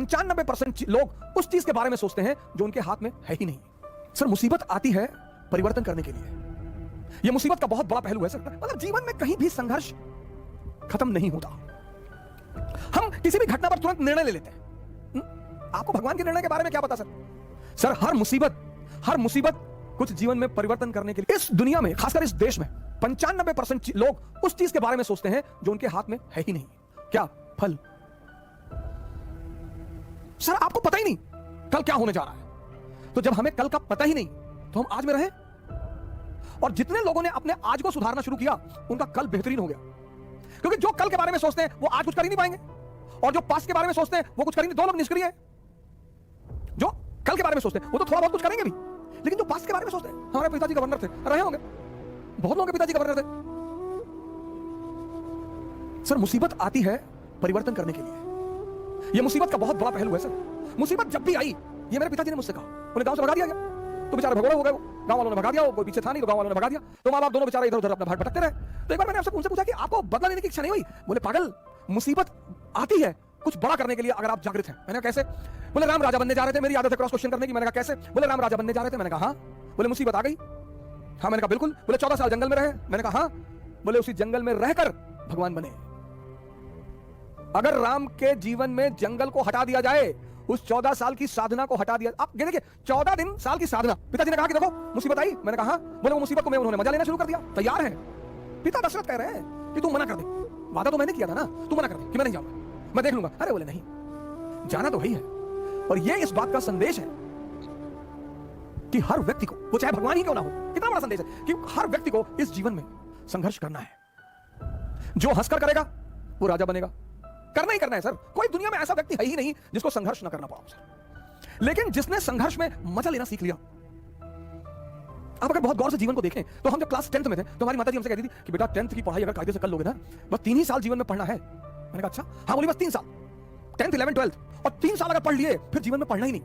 95% लोग उस चीज के बारे में सोचते हैं जो उनके हाथ में है ही नहीं। सर मुसीबत आती है परिवर्तन करने के लिए। यह मुसीबत का बहुत बड़ा पहलू है सर। मतलब जीवन में कहीं भी संघर्ष खत्म नहीं होता। हम किसी भी घटना पर तुरंत निर्णय ले लेते हैं। आपको भगवान के निर्णय के बारे में क्या पता सर? सर हर मुसीबत कुछ जीवन में परिवर्तन करने के लिए, इस दुनिया में खासकर इस देश में 95% लोग उस चीज के बारे में सोचते हैं जो उनके हाथ में है ही नहीं। क्या? फल। सर आपको पता ही नहीं कल क्या होने जा रहा है। तो जब हमें कल का पता ही नहीं तो हम आज में रहें। और जितने लोगों ने अपने आज को सुधारना शुरू किया उनका कल बेहतरीन हो गया। क्योंकि जो कल के बारे में सोचते हैं वो आज कुछ कर ही नहीं पाएंगे, और जो पास्ट के बारे में सोचते हैं वो कुछ करेंगे। दो लोग निष्क्रिय हैं। जो कल के बारे में सोचते हैं वो तो थोड़ा बहुत कुछ करेंगे भी, लेकिन जो पास्ट के बारे में सोचते हैं, हमारे पिताजी गवर्नर थे, रहे होंगे, बहुत लोगों के पिताजी गवर्नर थे। सर मुसीबत आती है परिवर्तन करने के लिए। यह मुसीबत का बहुत बड़ा पहलू है सर। मुसीबत जब भी आई, ये मेरे पिताजी ने मुझसे कहा, उन्हें गांव से भगा दिया गया तो बेचारे भगोड़े हो गए। गांव वालों ने भगा दिया, कोई पीछे था नहीं तो गांव वालों ने भगा दिया। तो माँ बाप दोनों बेचारे इधर उधर अपना भाट भटकते रहे। तो एक बार मैंने उनसे पूछा कि आपको बदला लेने की इच्छा नहीं हुई? बोले पागल, मुसीबत आती है कुछ बड़ा करने के लिए अगर आप जागृत हैं। मैंने कहा कैसे? बोले राम राजा बनने जा रहे थे, मेरी आदत है क्रॉस क्वेश्चन करने की। मैंने कहा कैसे? बोले राम राजा बनने जा रहे थे। मैंने कहा हाँ। बोले मुसीबत आ गई? हाँ। मैंने कहा बिल्कुल। बोले 14 साल जंगल में रहे? मैंने कहा हाँ। बोले उसी जंगल में रहकर भगवान बने। अगर राम के जीवन में जंगल को हटा दिया जाए, उस 14 साल की साधना को हटा दिया, आप देखिए 14 दिन साल की साधना। पिताजी ने कहा कि देखो मुसीबत आई। मैंने कहा हाँ। बोले वो मुसीबत को मैं उन्होंने मजा लेना शुरू कर दिया। तैयार है। पिता दशरथ कह रहे हैं कि तू मना कर दे, वादा तो मैंने किया था ना, तू मना कर दे कि मैं नहीं जाऊंगा, मैं देख लूंगा। अरे बोले नहीं, जाना तो वही है। और ये इस बात का संदेश है कि हर व्यक्ति को, वो चाहे भगवान ही क्यों ना हो, कितना बड़ा संदेश है कि हर व्यक्ति को इस जीवन में संघर्ष करना है। जो हंसकर करेगा वो राजा बनेगा। करना ही करना है सर। कोई दुनिया में ऐसा व्यक्ति है ही नहीं जिसको संघर्ष ना करना पड़ा सर। लेकिन जिसने संघर्ष में मजा लेना सीख लिया, आप अगर बहुत गौर से जीवन को देखें तो हम जब क्लास 10th में थे तो हमारी माताजी हमसे कहती थी कि बेटा 10th की पढ़ाई अगर कायदे से कर लोगे ना, बस 3 ही साल जीवन में पढ़ना है। मैंने कहा अच्छा? हाँ। बोली बस 3 साल, 10th 11th 12th, और 3 साल अगर पढ़ लिए फिर जीवन में पढ़ना ही नहीं।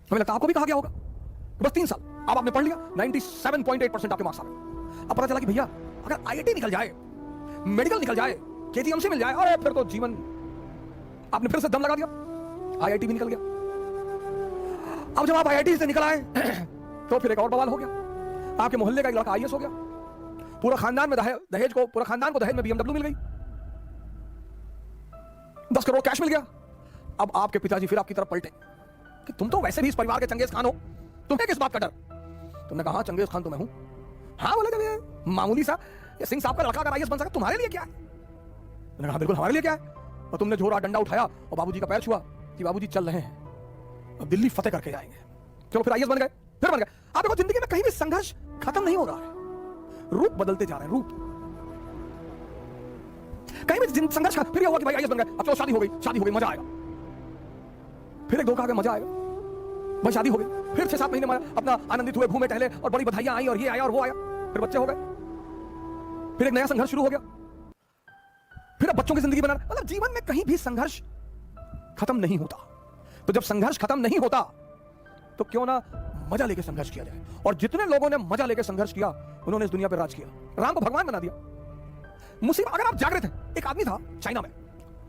हमें लगता आपको भी कहा गया होगा बस 3 साल। अब आपने पढ़ लिया, 97.8% आपके मार्क्स आ गए। अब पता चला कि भैया अगर IIT निकल जाए, मेडिकल निकल जाए, KGMC मिल जाए, और फिर तो जीवन, आपने फिर से दम लगा दिया। IIT भी निकल गया। अब जब आप IIT से निकल आए तो फिर एक और बवाल हो गया। आपके मोहल्ले का एक लड़का IAS हो गया। पूरा खानदान में दहेज को, पूरा खानदान को दहेज में BMW मिल गई, 10 करोड़ कैश मिल गया। अब आपके पिताजी फिर आपकी तरफ पलटे कि तुम तो वैसे भी इस परिवार के चंगेज खान हो, तुम्हें किस बात का डर? तुमने कहा चंगेज खान तो मैं हूं। हाँ। बोले जब ये मामूली सा ये सिंह साहब का लड़का अगर IAS बन सका, तुम्हारे लिए क्या है? मैंने कहा बिल्कुल हमारे लिए क्या है। और तुमने जोरा डंडा उठाया और बाबूजी का पैर छुआ कि बाबूजी चल रहे हैं, अब दिल्ली फतेह करके जाएंगे। चलो फिर IAS बन गए, फिर बन गए। आप देखो जिंदगी में कहीं भी संघर्ष खत्म नहीं हो रहा है, रूप बदलते जा रहे हैं, रूप। कहीं भी संघर्ष फिर हुआ कि भाई IAS बन गए, अब चलो शादी हो गई, मजा आएगा। फिर एक धोखा आ गया, मजा आएगा, भाई शादी हो गई। फिर 6-7 महीने अपना आनंदित हुए, घूमे टहले, और बड़ी बधाइयां आई, और ये आया और वो आया, फिर बच्चे हो गए, फिर एक नया संघर्ष शुरू हो गया, फिर अब बच्चों की जिंदगी बना। मतलब जीवन में कहीं भी संघर्ष खत्म नहीं होता। तो जब संघर्ष खत्म नहीं होता तो क्यों ना मजा लेके संघर्ष किया जाए। और जितने लोगों ने मजा लेके संघर्ष किया उन्होंने इस दुनिया पर राज किया, राम को भगवान बना दिया। मुसीबत, अगर आप जागृत हैं, एक आदमी था चाइना में,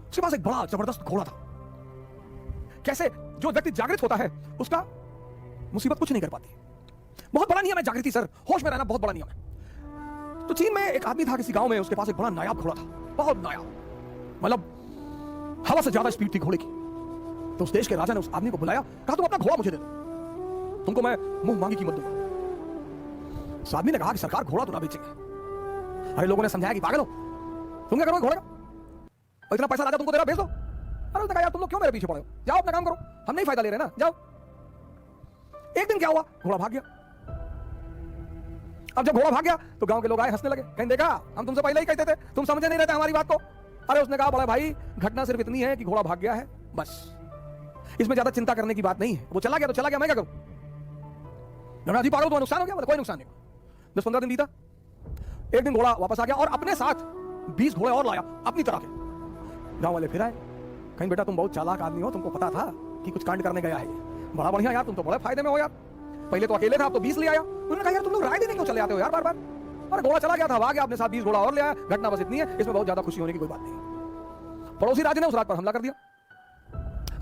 उसके पास एक बड़ा जबरदस्त घोड़ा था। कैसे? जो व्यक्ति जागृत होता है उसका मुसीबत कुछ नहीं कर पाती। बहुत बड़ा नियम है जागृति सर, होश में रहना बहुत बड़ा नियम है। तो चीन में एक आदमी था किसी गांव में, उसके पास एक बड़ा नायाब घोड़ा था, बहुत नायाब, मतलब हवा से ज्यादा स्पीड थी घोड़े की। तो उस देश के राजा ने उस आदमी को बुलाया, कहा तुम अपना घोड़ा मुझे दे दो, तुमको मैं मुंह मांगी कीमत दूंगा। उस आदमी ने कहा कि सरकार घोड़ा तो ना बेचेंगे। अरे लोगों ने समझाया कि पागल हो, तुम क्या करोगे घोड़े का, और इतना पैसा राजा तुमको दे रहा, भेज दो। अरे उसने कहा यार तुम लोग क्यों मेरे पीछे पड़े हो, जाओ अपना काम करो, हम नहीं फायदा ले रहे ना, जाओ। एक दिन क्या हुआ, घोड़ा भाग गया। अब जब घोड़ा भाग गया तो गांव के लोग आए, हंसने लगे, कहीं देखा हम तुमसे पहले ही कहते थे, तुम समझे नहीं रहते हमारी बात को। अरे उसने कहा बड़ा भाई घटना सिर्फ इतनी है कि घोड़ा भाग गया है, बस, इसमें ज्यादा चिंता करने की बात नहीं है। वो चला गया तो चला गया, मैं क्या करूं? जी पागल, तो नुकसान हो गया? कोई नुकसान नहीं। 10-15 दिन बीता, एक दिन घोड़ा वापस आ गया और अपने साथ 20 घोड़े और लाया अपनी तरह के। गांव वाले फिर आए, कहीं बेटा तुम बहुत चालाक आदमी हो, तुमको पता था कि कुछ कांड करने गया है, बड़ा बढ़िया यार, तुम तो बड़े फायदे में हो यार, पहले तो अकेले था, अब तो 20 ले आया। उन्होंने कहा यार तुम लोग राय देने क्यों चले आते हो यार बार बार? अरे घोड़ा चला गया था, आ गया अपने साथ 20 घोड़ा और ले आया, घटना बस इतनी है, इसमें बहुत ज्यादा खुशी होने की कोई बात नहीं। पड़ोसी राज्य ने उस रात पर हमला कर दिया,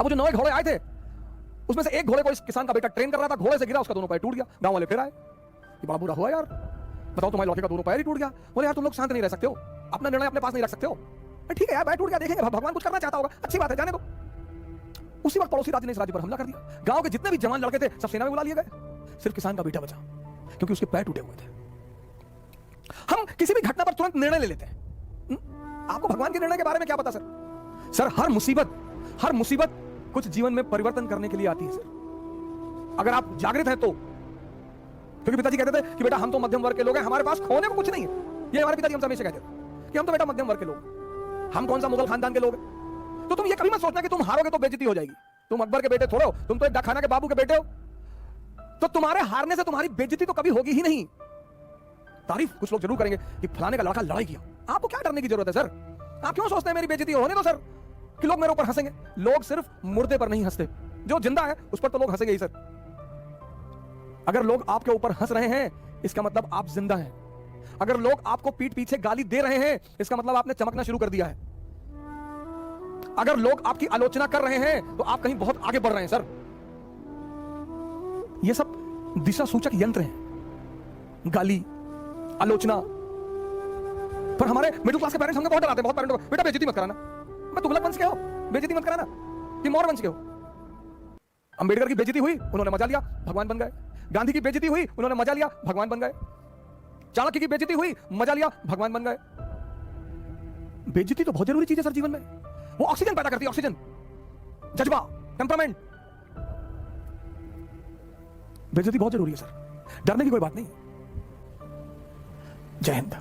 अब वो जो 9 घोड़े आए थे उसमें से एक घोड़े को इस किसान का बेटा ट्रेन कर रहा था, घोड़े से गिरा, उसका दोनों पैर टूट गया। गांव वाले फिर आए, ये बड़ा बुरा हुआ यार, बताओ तुम्हारे लड़के का दोनों पैर ही टूट गया। बोले यार तुम लोग शांत नहीं रह सकते हो, अपना निर्णय अपने पास नहीं रख सकते हो। ठीक है यार, पैर टूट गया, देखेंगे, भगवान कुछ करना चाहता होगा, अच्छी बात है, जाने दो। उसी वक्त पड़ोसी राज्य ने इस राज्य पर हमला कर दिया। गांव के जितने भी जवान लड़के थे सब सेना में बुला लिए गए, सिर्फ किसान का बेटा बचा क्योंकि उसके पैर टूटे हुए थे। हम किसी भी घटना पर तुरंत निर्णय ले लेते हैं। आपको भगवान के निर्णय के बारे में क्या पता सर? सर हर मुसीबत कुछ जीवन में परिवर्तन करने के लिए आती है सर, अगर आप जागृत हैं तो। क्योंकि पिताजी कहते थे कि बेटा हम तो मध्यम वर्ग के लोग हैं, हमारे पास खोने को कुछ नहीं है। ये हमारे पिताजी हमसे हमेशा कहते थे कि हम तो बेटा मध्यम वर्ग के लोग, हम कौन सा मुगल खानदान के लोग हैं। तो तुम ये कभी मत सोचना कि तुम हारोगे तो बेइज्जती हो जाएगी। तुम अकबर के बेटे थोड़े हो, तुम तो एक डाकखाना के बाबू के बेटे हो, तो तुम्हारे हारने से तुम्हारी बेइज्जती तो कभी होगी ही नहीं। तारीफ कुछ लोग जरूर करेंगे कि फलाने का लड़का लड़ाई किया। आपको क्या डरने की जरूरत है सर? आप क्यों सोचते हैं मेरी बेइज्जती होने दो सर, कि लोग मेरे ऊपर हंसेंगे। लोग सिर्फ मुर्दे पर नहीं हंसते, जो जिंदा है उस पर तो लोग हंसेंगे ही सर। अगर लोग आपके ऊपर हंस रहे हैं इसका मतलब आप जिंदा हैं। अगर लोग आपको पीठ पीछे गाली दे रहे हैं इसका मतलब आपने चमकना शुरू कर दिया है। अगर लोग आपकी आलोचना कर रहे हैं तो आप कहीं बहुत आगे बढ़ रहे हैं सर। ये सब दिशा सूचक यंत्र हैं, गाली, आलोचना। पर हमारे मिडिल क्लास के पेरेंट्स हमको बहुत डराते हैं, बहुत पेरेंट्स को, बेटा बेइज्जती मत कराना। मैं तुगलक वंश के हो, बेइज्जती मत कराना, कि मौर्य वंश के हो। अंबेडकर की बेइज्जती हुई, उन्होंने मजा लिया, भगवान बन गए। गांधी की बेइज्जती हुई, उन्होंने मजा लिया, भगवान बन गए। चाणक्य की बेइज्जती हुई, मजा लिया, भगवान बन गए। बेइज्जती तो बहुत जरूरी चीज है सर जीवन में। वो ऑक्सीजन पैदा करती है, ऑक्सीजन, जज्बा, टेम्परामेंट। बेइज्जती बहुत जरूरी है सर, डरने की कोई बात नहीं। जय हिंद।